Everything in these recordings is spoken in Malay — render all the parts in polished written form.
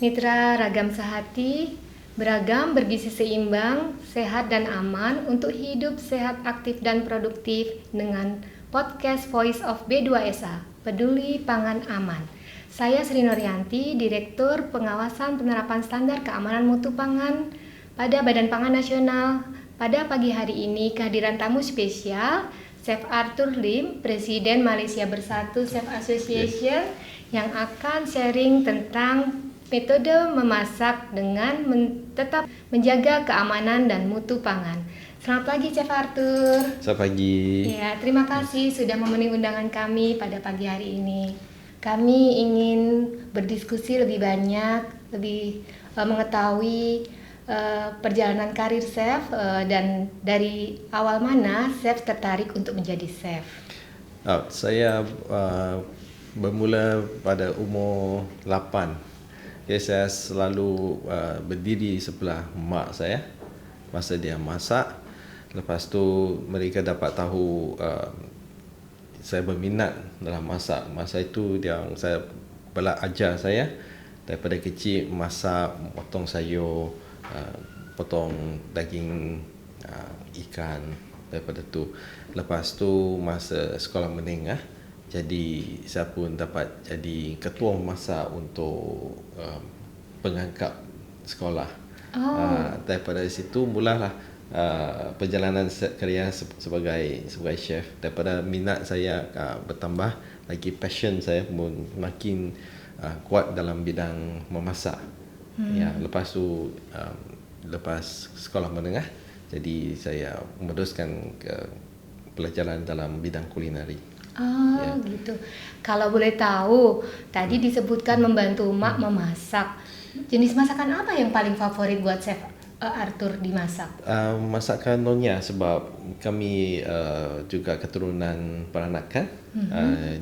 Mitra Ragam Sehati, beragam, bergizi seimbang, sehat dan aman untuk hidup sehat, aktif dan produktif dengan podcast Voice of B2SA, Peduli Pangan Aman. Saya Sri Nuryanti, Direktur Pengawasan Penerapan Standar Keamanan Mutu Pangan pada Badan Pangan Nasional. Pada pagi hari ini kehadiran tamu spesial, Chef Arthur Lim, Presiden Malaysia Bersatu Chef Association, yang akan sharing tentang metode memasak dengan tetap menjaga keamanan dan mutu pangan. Selamat pagi Chef Arthur. Selamat pagi. Ya, terima kasih sudah memenuhi undangan kami pada pagi hari ini. Kami ingin berdiskusi lebih banyak, lebih mengetahui perjalanan karir chef dan dari awal mana chef tertarik untuk menjadi chef. Saya bermula pada umur 8. Saya selalu berdiri sebelah mak saya masa dia masak. Lepas tu mereka dapat tahu saya berminat dalam masak. Masa itu saya ajar saya daripada kecil masak, potong sayur, potong daging ikan daripada tu. Lepas tu masa sekolah menengah, jadi saya pun dapat jadi ketua memasak untuk pengangkap sekolah. Daripada situ mulalah perjalanan kerjaya sebagai chef. Daripada minat saya bertambah, lagi passion saya pun makin kuat dalam bidang memasak. Ya, lepas tu lepas sekolah menengah, jadi saya meneruskan ke pelajaran dalam bidang kulinari. Gitu. Kalau boleh tahu, tadi disebutkan membantu mak memasak. Jenis masakan apa yang paling favorit buat Chef Arthur dimasak? Masakan Nyonya, sebab kami juga keturunan Peranakan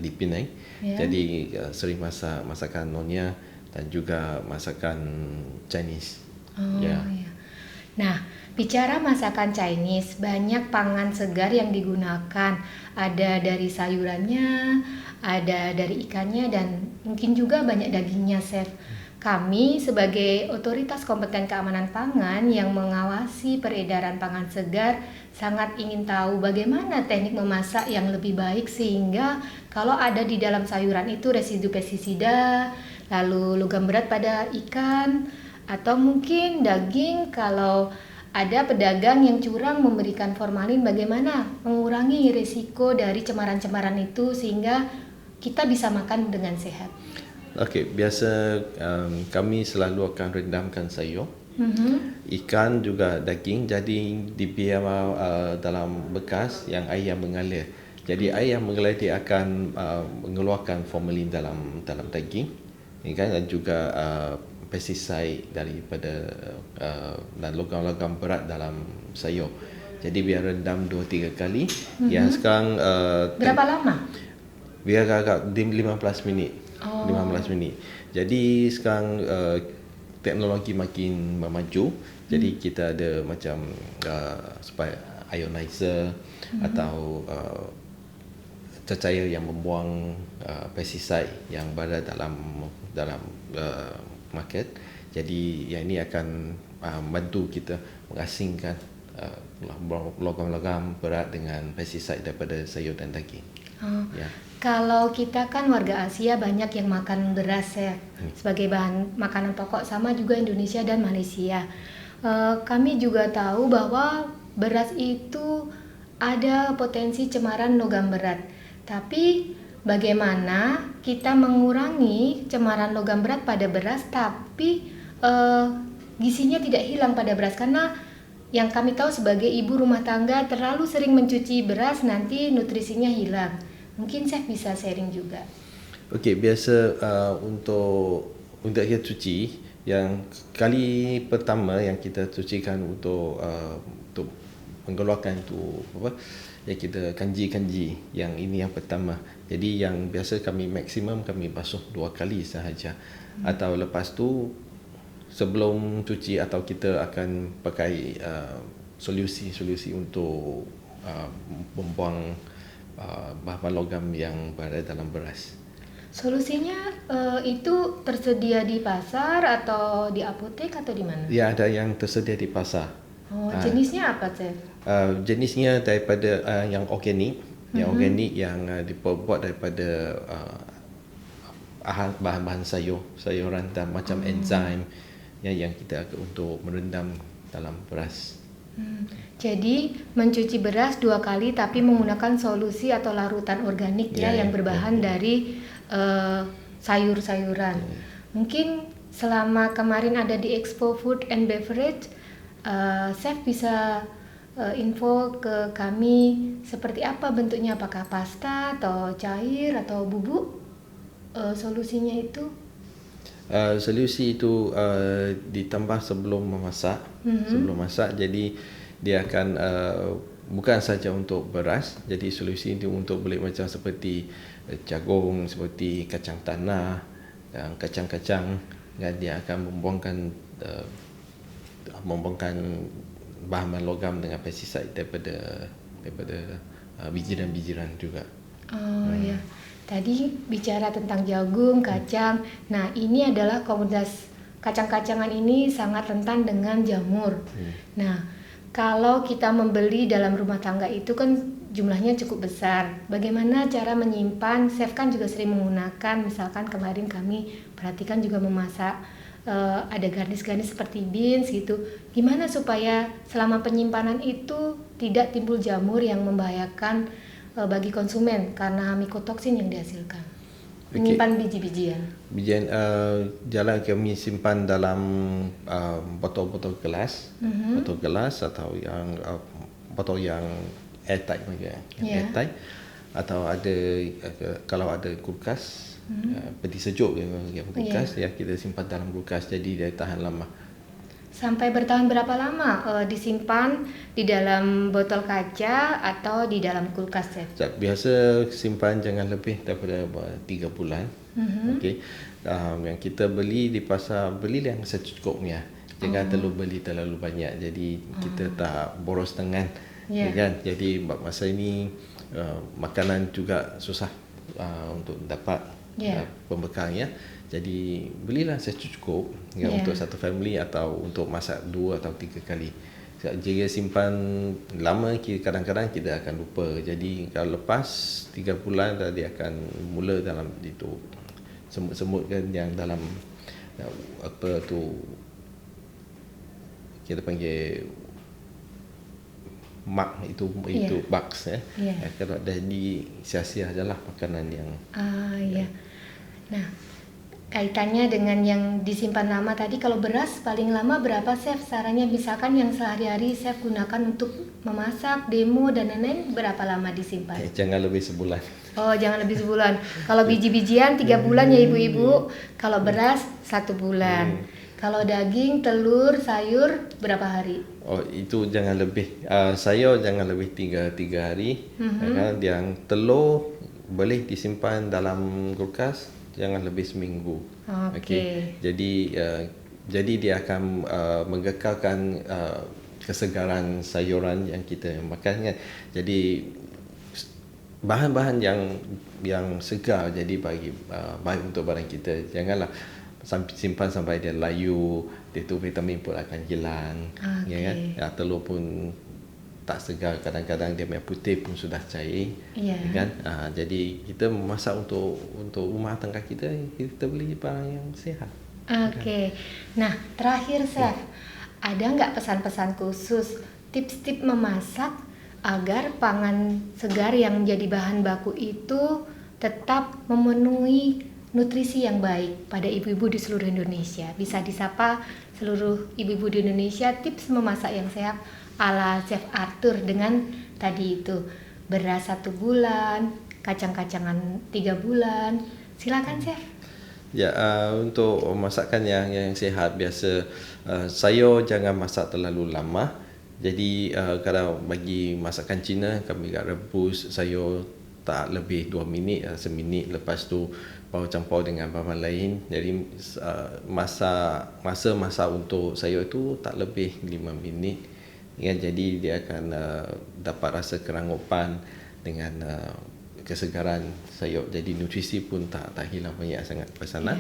di Penang. Jadi sering masak masakan Nyonya dan juga masakan Chinese. Nah, bicara masakan Chinese, banyak pangan segar yang digunakan. Ada dari sayurannya, ada dari ikannya, dan mungkin juga banyak dagingnya, Chef. Kami sebagai otoritas kompeten keamanan pangan yang mengawasi peredaran pangan segar sangat ingin tahu bagaimana teknik memasak yang lebih baik sehingga kalau ada di dalam sayuran itu residu pestisida, lalu logam berat pada ikan, atau mungkin daging kalau ada pedagang yang curang memberikan formalin, bagaimana mengurangi risiko dari cemaran-cemaran itu sehingga kita bisa makan dengan sehat. Biasa kami selalu akan rendamkan sayur, ikan juga daging, jadi dibiar dalam bekas yang air yang mengalir. Jadi air yang mengalir dia akan mengeluarkan formalin dalam daging, dan juga pestisida daripada dan logam-logam berat dalam sayur. Jadi biar rendam 2-3 kali. Yang sekarang berapa lama? Biar agak 15 minit. 15 minit. Jadi sekarang teknologi makin maju. Jadi kita ada macam ionizer atau cecair yang membuang pestisida yang berada dalam market. Jadi yang ini akan bantu kita mengasingkan logam-logam berat dengan pestisida daripada sayur dan daging. Kalau kita kan warga Asia banyak yang makan beras ya sebagai bahan makanan pokok, sama juga Indonesia dan Malaysia. Kami juga tahu bahwa beras itu ada potensi cemaran logam berat. Tapi bagaimana kita mengurangi cemaran logam berat pada beras tapi gizinya tidak hilang pada beras? Karena yang kami tahu sebagai ibu rumah tangga terlalu sering mencuci beras, nanti nutrisinya hilang. Mungkin saya bisa sharing juga. Biasa untuk kita cuci, yang kali pertama yang kita cucikan untuk mengeluarkan tu yang kita kanji, yang ini yang pertama. Jadi yang biasa kami maksimum kami basuh 2 kali sahaja. Atau lepas tu sebelum cuci, atau kita akan pakai solusi untuk membuang bahan logam yang berada dalam beras. Solusinya itu tersedia di pasar atau di apotek atau di mana? Ya, ada yang tersedia di pasar. Oh, jenisnya apa, Chef? Jenisnya daripada yang organik, yang organik yang dibuat daripada bahan-bahan sayuran dan macam enzim yang kita untuk merendam dalam beras. Jadi mencuci beras 2 kali tapi menggunakan solusi atau larutan organik yang berbahan dari sayur-sayuran. Mungkin selama kemarin ada di Expo Food and Beverage, Chef bisa info ke kami seperti apa bentuknya, apakah pasta atau cair atau bubuk solusinya itu? Solusi itu ditambah sebelum memasak. Sebelum masak, jadi dia akan bukan saja untuk beras, jadi solusi itu untuk boleh macam seperti jagung, seperti kacang tanah dan kacang-kacang, dan dia akan membuangkan bahan logam dengan pesticide daripada bijiran-bijiran juga. Oh ya. Tadi bicara tentang jagung, kacang. Nah, ini adalah komunitas kacang-kacangan ini sangat rentan dengan jamur. Nah, kalau kita membeli dalam rumah tangga itu kan jumlahnya cukup besar. Bagaimana cara menyimpan? Chef kan juga sering menggunakan, misalkan kemarin kami perhatikan juga memasak ada garnish-garnish seperti beans gitu. Gimana supaya selama penyimpanan itu tidak timbul jamur yang membahayakan bagi konsumen karena mikotoksin yang dihasilkan. Menyimpan biji-bijian. Bijian jalan kami simpan dalam botol-botol gelas, botol gelas atau yang botol yang airtight airtight, atau ada kalau ada kulkas, peti sejuk yang kulkas, ya kita simpan dalam kulkas, jadi dia tahan lama. Sampai bertahan berapa lama disimpan di dalam botol kaca atau di dalam kulkas, Chef? Biasa simpan jangan lebih daripada 3 bulan. Okey. Yang kita beli di pasar, beli yang secukupnya. Jangan beli terlalu banyak. Jadi kita tak boros tangan. Kan? Jadi masa ini makanan juga susah untuk dapat pembekalnya. Jadi belilah secukup untuk satu family atau untuk masak 2 atau 3 kali. Jika simpan lama, kadang-kadang kita akan lupa. Jadi kalau lepas 3 bulan dia akan mula dalam itu semut-semut kan, yang dalam apa tu kita panggil mak itu bugs kalau dah di sia-sia adalah makanan yang Nah, kaitannya dengan yang disimpan lama tadi, kalau beras paling lama berapa, Chef? Sarannya misalkan yang sehari-hari Chef gunakan untuk memasak, demo dan lain-lain, berapa lama disimpan? Jangan lebih sebulan. Oh, jangan lebih sebulan. Kalau biji-bijian 3 bulan ya ibu-ibu. Kalau beras 1 bulan. Kalau daging, telur, sayur berapa hari? Oh, itu jangan lebih. Sayur jangan lebih 3 hari. Yang telur boleh disimpan dalam kulkas, jangan lebih seminggu. Okay. Jadi dia akan mengekalkan kesegaran sayuran yang kita makan kan. Jadi bahan-bahan yang segar jadi baik untuk badan kita. Janganlah simpan sampai dia layu, itu vitamin pun akan hilang. Ya kan? Telur pun tak segar, kadang-kadang dia punya putih pun sudah cair, kan? Jadi kita memasak untuk rumah tangga kita beli barang yang sihat. Nah terakhir, Chef, ada nggak pesan-pesan khusus, tips-tips memasak agar pangan segar yang menjadi bahan baku itu tetap memenuhi nutrisi yang baik pada ibu-ibu di seluruh Indonesia? Bisa disapa seluruh ibu-ibu di Indonesia tips memasak yang sehat ala Chef Arthur dengan tadi itu beras 1 bulan, kacang-kacangan 3 bulan. Silakan, Chef. Ya, untuk masakan yang sihat, biasa sayur jangan masak terlalu lama. Jadi kalau bagi masakan Cina, kami rebus sayur tak lebih 2 minit, 1 minit, lepas tu baru campur dengan bahan lain. Jadi masa masak untuk sayur itu tak lebih 5 minit. Ya, jadi dia akan dapat rasa kerangupan dengan kesegaran sayur. Jadi nutrisi pun tak hilang banyak sangat pada sana.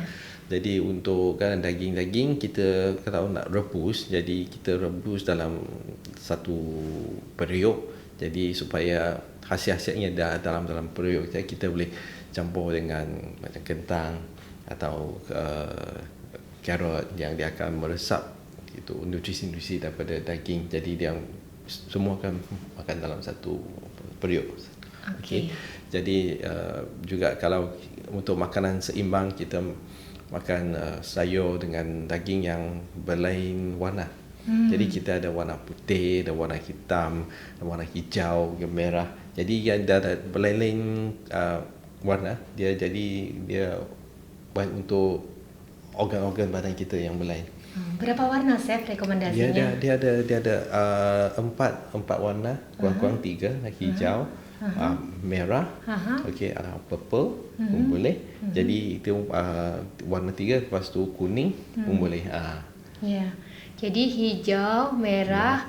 Jadi untuk kan daging-daging kita kalau nak rebus, jadi kita rebus dalam satu periuk. Jadi supaya khasiat-khasiatnya dalam periuk, jadi kita boleh campur dengan macam kentang atau carrot yang dia akan meresap itu nutrisi-nutrisi daripada daging. Jadi dia semua akan makan dalam satu periuk. Okey. Jadi juga kalau untuk makanan seimbang, kita makan sayur dengan daging yang berlain warna. Jadi kita ada warna putih, ada warna hitam, ada warna hijau, merah. Jadi yang ada berlain-lain warna, dia baik untuk organ-organ badan kita yang berlain. Berapa warna chef rekomendasinya? Dia ada empat warna, kurang-kurang 3, hijau, merah, okey, purple pun boleh. Jadi itu warna 3, lepas tu kuning pun boleh. Ya. Jadi hijau, merah,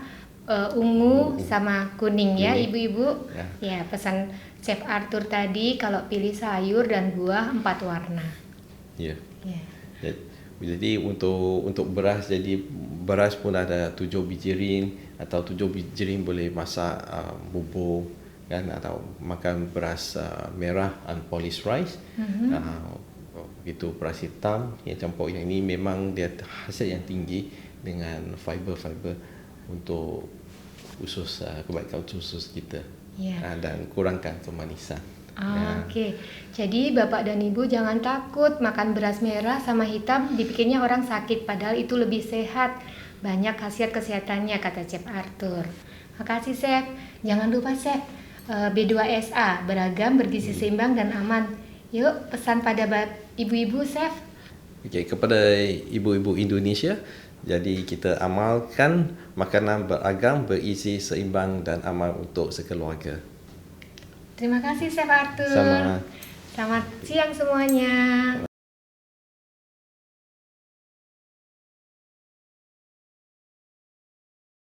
ungu sama kuning ya ibu-ibu. Ya, pesan Chef Arthur tadi kalau pilih sayur dan buah 4 warna. Ya. Jadi untuk beras, jadi beras pun ada 7 biji rin, atau 7 biji rin boleh masak bubur kan, atau makan beras merah unpolished rice. Itu beras hitam yang campur, yang ni memang dia hasil yang tinggi dengan fiber untuk usus, kebaikan usus kita. Dan kurangkan kemanisan. Okey. Jadi Bapak dan Ibu jangan takut makan beras merah sama hitam, dipikirnya orang sakit, padahal itu lebih sehat. Banyak khasiat kesehatannya kata Chef Arthur. Makasih Chef. Jangan lupa Chef, B2SA, beragam, bergizi seimbang dan aman. Yuk pesan pada ibu-ibu Chef. Okey, kepada ibu-ibu Indonesia, jadi kita amalkan makanan beragam, bergizi seimbang dan aman untuk sekeluarga. Terima kasih Chef Arthur. Selamat siang semuanya.